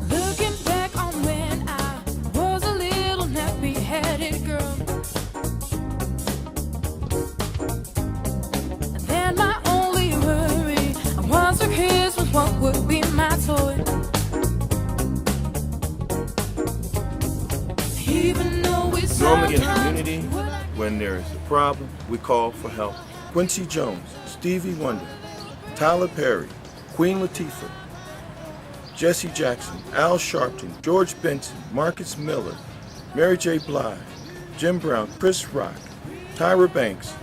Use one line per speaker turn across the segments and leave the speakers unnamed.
Looking back on when I was a little nappy-headed girl, and then my only worry was for Christmas, what would be my toy. Even though we
Normally in a community, when there is a problem, we call for help. Quincy Jones, Stevie Wonder, Tyler Perry, Queen Latifah, Jesse Jackson, Al Sharpton, George Benson, Marcus Miller, Mary J. Blige, Jim Brown, Chris Rock, Tyra Banks,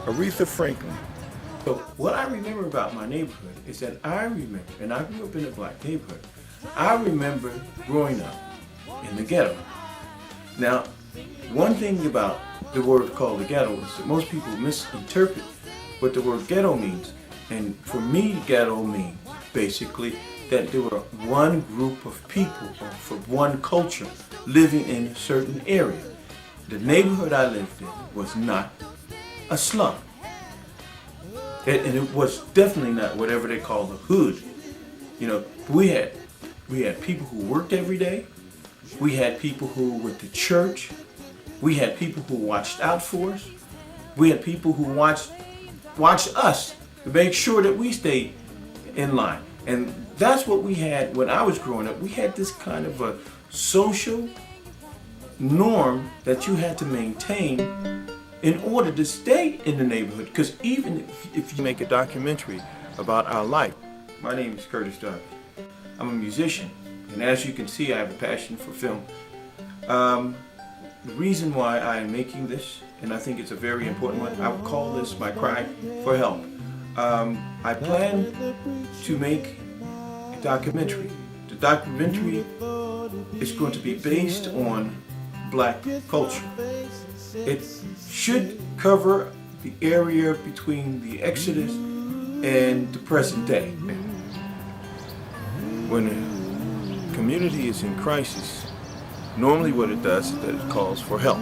Aretha Franklin. So what I remember about my neighborhood is that I remember, and I grew up in a black neighborhood, I remember growing up in the ghetto. Now, one thing about the word called the ghetto is that most people misinterpret what the word ghetto means. And for me, ghetto means basically that there were one group of people or for one culture living in a certain area. The neighborhood I lived in was not a slum. And it was definitely not whatever they call the hood. You know, we had people who worked every day. We had people who went to church. We had people who watched out for us. We had people who watched us to make sure that we stayed in line. And that's what we had when I was growing up. We had this kind of a social norm that you had to maintain in order to stay in the neighborhood. Because even if you make a documentary about our life, my name is Curtis Darby. I'm a musician, and as you can see, I have a passion for film. The reason why I am making this, and I think it's a very important one, I would call this my cry for help. I plan to make a documentary. The documentary is going to be based on black culture. It should cover the area between the Exodus and the present day. When a community is in crisis, normally what it does is that it calls for help.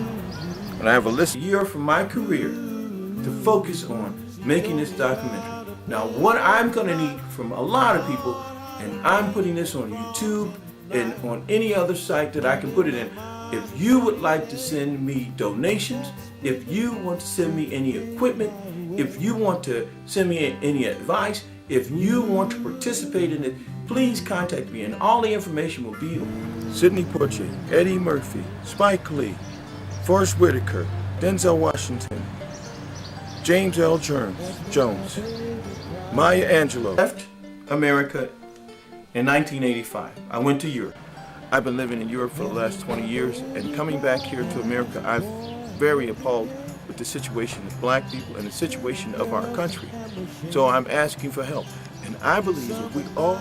And I have a list a year from my career to focus on making this documentary. Now what I'm going to need from a lot of people, and I'm putting this on YouTube and on any other site that I can put it in, if you would like to send me donations, if you want to send me any equipment, if you want to send me any advice, if you want to participate in it, please contact me, and all the information will be on Sidney Poitier, Eddie Murphy, Spike Lee, Forrest Whitaker, Denzel Washington, James L. Jones, Maya Angelou. Left America in 1985. I went to Europe. I've been living in Europe for the last 20 years, and coming back here to America, I'm very appalled with the situation of black people and the situation of our country. So I'm asking for help. And I believe if we all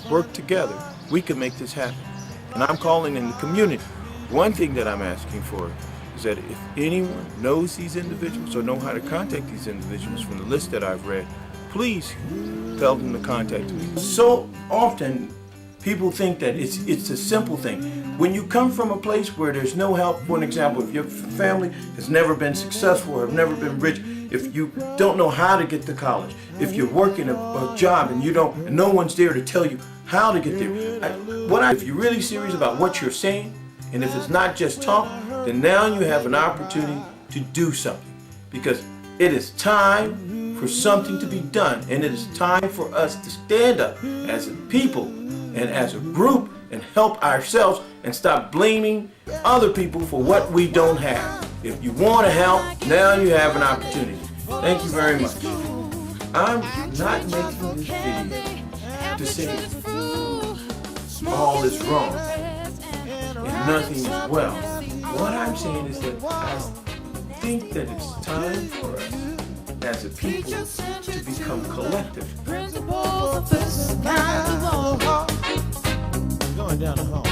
work together, we can make this happen. And I'm calling in the community. One thing that I'm asking for is that if anyone knows these individuals or know how to contact these individuals from the list that I've read, please tell them to contact me. So often, people think that it's a simple thing. When you come from a place where there's no help, for an example, if your family has never been successful or have never been rich, if you don't know how to get to college, if you're working a job and and no one's there to tell you how to get there. If you're really serious about what you're saying, and if it's not just talk, then now you have an opportunity to do something. Because it is time for something to be done, and it is time for us to stand up as a people and as a group and help ourselves and stop blaming other people for what we don't have. If you want to help, now you have an opportunity. Thank you very much. I'm not making this video to say all is wrong and nothing is well. What I'm saying is that I think that it's time for us as a people to become collective.
Principles of this kind of
Going down the hall.